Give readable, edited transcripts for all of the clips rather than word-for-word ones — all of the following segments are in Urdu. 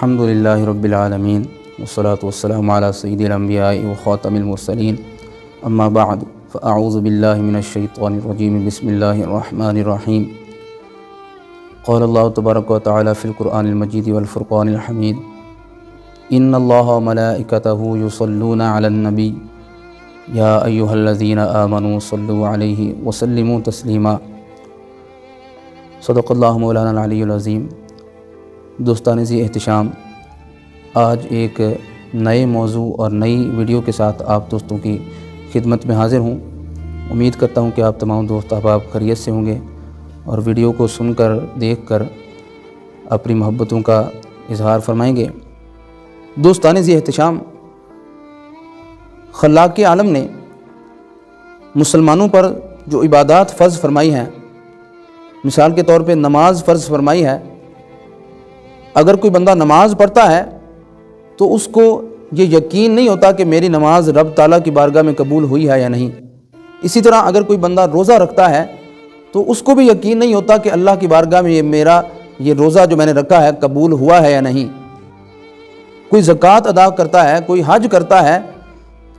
الحمدللہ رب العالمین والصلاة والسلام علی سید الانبیاء و خاتم المرسلین اما بعد فاعوذ باللہ من الشیطان الرجیم بسم اللہ الرحمن الرحیم قال اللہ تبارک و تعالی فی القرآن المجید والفرقان الحمید ان اللہ و ملائکتہ یصلون علی النبی یا ایہا الذین آمنوا صلوا علیہ وسلموا تسلیما صدق اللہ مولانا العلی العظیم۔ دوستان ذی احتشام، آج ایک نئے موضوع اور نئی ویڈیو کے ساتھ آپ دوستوں کی خدمت میں حاضر ہوں۔ امید کرتا ہوں کہ آپ تمام دوست احباب خیریت سے ہوں گے اور ویڈیو کو سن کر دیکھ کر اپنی محبتوں کا اظہار فرمائیں گے۔ دوستان ذی احتشام، خلاق عالم نے مسلمانوں پر جو عبادات فرض فرمائی ہیں، مثال کے طور پہ نماز فرض فرمائی ہے، اگر کوئی بندہ نماز پڑھتا ہے تو اس کو یہ یقین نہیں ہوتا کہ میری نماز رب تعالیٰ کی بارگاہ میں قبول ہوئی ہے یا نہیں۔ اسی طرح اگر کوئی بندہ روزہ رکھتا ہے تو اس کو بھی یقین نہیں ہوتا کہ اللہ کی بارگاہ میں میرا یہ روزہ جو میں نے رکھا ہے قبول ہوا ہے یا نہیں۔ کوئی زکوٰۃ ادا کرتا ہے، کوئی حج کرتا ہے،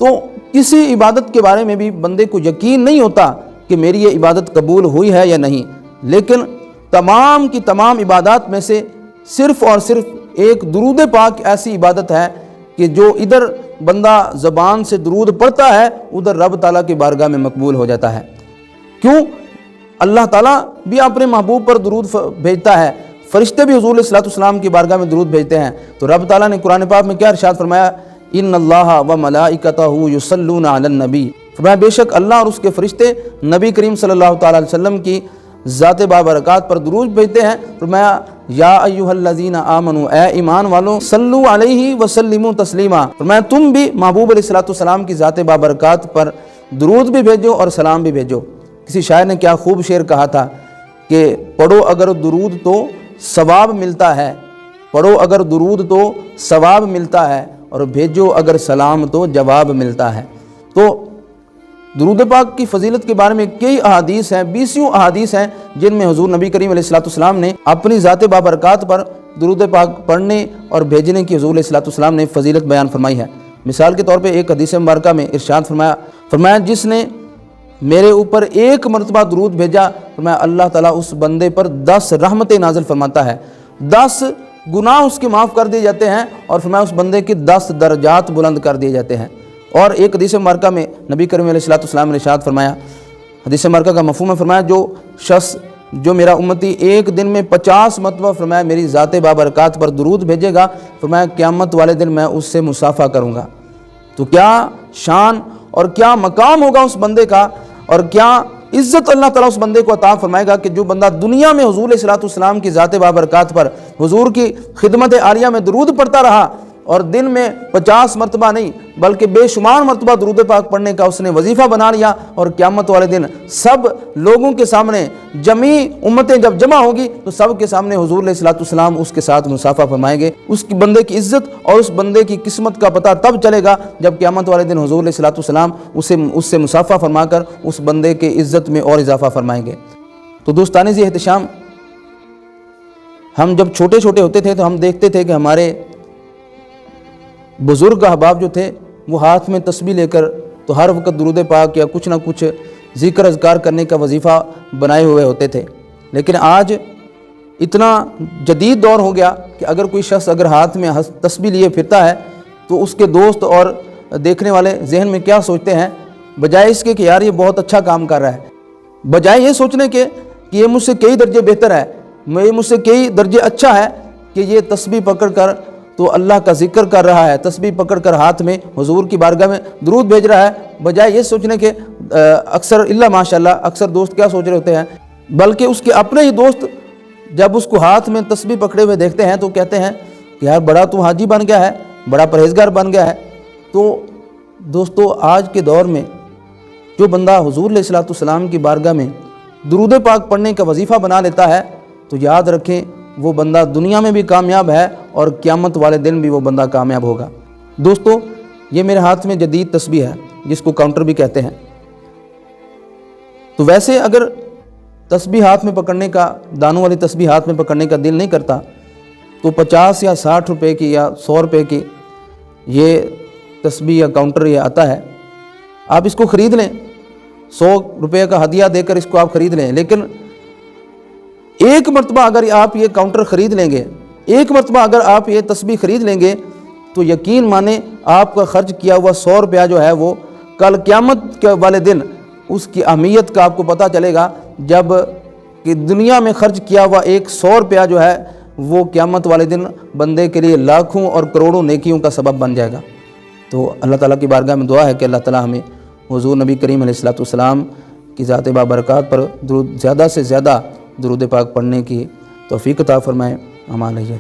تو کسی عبادت کے بارے میں بھی بندے کو یقین نہیں ہوتا کہ میری یہ عبادت قبول ہوئی ہے یا نہیں۔ لیکن تمام کی تمام عبادات میں سے صرف اور صرف ایک درود پاک ایسی عبادت ہے کہ جو ادھر بندہ زبان سے درود پڑھتا ہے ادھر رب تعالیٰ کی بارگاہ میں مقبول ہو جاتا ہے۔ کیوں؟ اللہ تعالیٰ بھی اپنے محبوب پر درود بھیجتا ہے، فرشتے بھی حضور صلی اللہ علیہ وسلم کی بارگاہ میں درود بھیجتے ہیں۔ تو رب تعالیٰ نے قرآن پاک میں کیا ارشاد فرمایا؟ ان اللہ و ملائکتہ یصلون علی النبی، فرمایا بے شک اللہ اور اس کے فرشتے نبی کریم صلی اللہ تعالیٰ علیہ وسلم کی ذات بابرکات پر درود بھیجتے ہیں۔ فرمایا یا ایھا الذین آمنوا، اے ایمان والوں، صلو علیہ وسلموا تسلیما، فرمایا تم بھی محبوب علیہ الصلوۃ والسلام کی ذات بابرکات پر درود بھی بھیجو اور سلام بھی بھیجو۔ کسی شاعر نے کیا خوب شعر کہا تھا کہ پڑھو اگر درود تو ثواب ملتا ہے، پڑھو اگر درود تو ثواب ملتا ہے، اور بھیجو اگر سلام تو جواب ملتا ہے۔ تو درود پاک کی فضیلت کے بارے میں کئی احادیث ہیں، 20 احادیث ہیں جن میں حضور نبی کریم علیہ الصلوۃ والسلام نے اپنی ذات بابرکات پر درود پاک پڑھنے اور بھیجنے کی حضور علیہ الصلوۃ والسلام نے فضیلت بیان فرمائی ہے۔ مثال کے طور پہ ایک حدیث مبارکہ میں ارشاد فرمایا جس نے میرے اوپر ایک مرتبہ درود بھیجا، فرمایا اللہ تعالیٰ اس بندے پر 10 رحمتیں نازل فرماتا ہے، 10 گناہ اس کے معاف کر دیے جاتے ہیں، اور فرمایا اس بندے کے 10 درجات بلند کر دیے جاتے ہیں۔ اور ایک حدیث مبارکہ میں نبی کریم علیہ الصلوۃ والسلام نے ارشاد فرمایا، حدیث مبارکہ کا مفہوم ہے، فرمایا جو میرا امتی ایک دن میں 50 مرتبہ فرمایا میری ذات بابرکات پر درود بھیجے گا، فرمایا قیامت والے دن میں اس سے مصافحہ کروں گا۔ تو کیا شان اور کیا مقام ہوگا اس بندے کا، اور کیا عزت اللہ تعالیٰ اس بندے کو عطا فرمائے گا کہ جو بندہ دنیا میں حضور علیہ الصلوۃ والسلام کی ذات بابرکات پر حضور کی خدمت عالیہ میں درود پڑھتا رہا، اور دن میں 50 مرتبہ نہیں بلکہ بے شمار مرتبہ درود پاک پڑھنے کا اس نے وظیفہ بنا لیا، اور قیامت والے دن سب لوگوں کے سامنے جمیع امتیں جب جمع ہوگی تو سب کے سامنے حضور علیہ الصلوۃ والسلام اس کے ساتھ مصافحہ فرمائیں گے۔ اس کی بندے کی عزت اور اس بندے کی قسمت کا پتہ تب چلے گا جب قیامت والے دن حضور علیہ الصلوۃ والسلام اس سے مصافحہ فرما کر اس بندے کے عزت میں اور اضافہ فرمائیں گے۔ تو دوستان ذی احتشام، ہم جب چھوٹے ہوتے تھے تو ہم دیکھتے تھے کہ ہمارے بزرگ احباب جو تھے وہ ہاتھ میں تسبیح لے کر تو ہر وقت درود پاک یا کچھ نہ کچھ ذکر اذکار کرنے کا وظیفہ بنائے ہوئے ہوتے تھے۔ لیکن آج اتنا جدید دور ہو گیا کہ اگر کوئی شخص اگر ہاتھ میں تسبیح لیے پھرتا ہے تو اس کے دوست اور دیکھنے والے ذہن میں کیا سوچتے ہیں؟ بجائے اس کے کہ یار یہ بہت اچھا کام کر رہا ہے، بجائے یہ سوچنے کے کہ یہ مجھ سے کئی درجے بہتر ہے، یہ مجھ سے کئی درجے اچھا ہے کہ یہ تسبیح پکڑ کر تو اللہ کا ذکر کر رہا ہے، تسبیح پکڑ کر ہاتھ میں حضور کی بارگاہ میں درود بھیج رہا ہے، بجائے یہ سوچنے کے اکثر اللہ ماشاءاللہ اکثر دوست کیا سوچ رہے ہوتے ہیں، بلکہ اس کے اپنے ہی دوست جب اس کو ہاتھ میں تسبیح پکڑے ہوئے دیکھتے ہیں تو کہتے ہیں کہ یار بڑا تو حاجی بن گیا ہے، بڑا پرہیزگار بن گیا ہے۔ تو دوستو، آج کے دور میں جو بندہ حضور علیہ الصلوۃ والسلام کی بارگاہ میں درود پاک پڑھنے کا وظیفہ بنا لیتا ہے تو یاد رکھیں وہ بندہ دنیا میں بھی کامیاب ہے اور قیامت والے دن بھی وہ بندہ کامیاب ہوگا۔ دوستو، یہ میرے ہاتھ میں جدید تسبیح ہے جس کو کاؤنٹر بھی کہتے ہیں۔ تو ویسے اگر تسبیح ہاتھ میں پکڑنے کا، دانوں والی تسبیح ہاتھ میں پکڑنے کا دل نہیں کرتا تو 50 یا 60 روپے کی یا 100 روپے کی یہ تسبیح یا کاؤنٹر یہ آتا ہے، آپ اس کو خرید لیں، 100 روپے کا ہدیہ دے کر اس کو آپ خرید لیں، لیکن ایک مرتبہ اگر آپ یہ کاؤنٹر خرید لیں گے، ایک مرتبہ اگر آپ یہ تسبیح خرید لیں گے تو یقین مانیں آپ کا خرچ کیا ہوا 100 روپیہ جو ہے وہ کل قیامت کے والے دن اس کی اہمیت کا آپ کو پتہ چلے گا، جب کہ دنیا میں خرچ کیا ہوا ایک 100 روپیہ جو ہے وہ قیامت والے دن بندے کے لیے لاکھوں اور کروڑوں نیکیوں کا سبب بن جائے گا۔ تو اللہ تعالیٰ کی بارگاہ میں دعا ہے کہ اللہ تعالیٰ ہمیں حضور نبی کریم علیہ السلام کی ذات بابرکات پر زیادہ سے زیادہ درود پاک پڑھنے کی توفیق عطا فرمائے۔ امان علیہ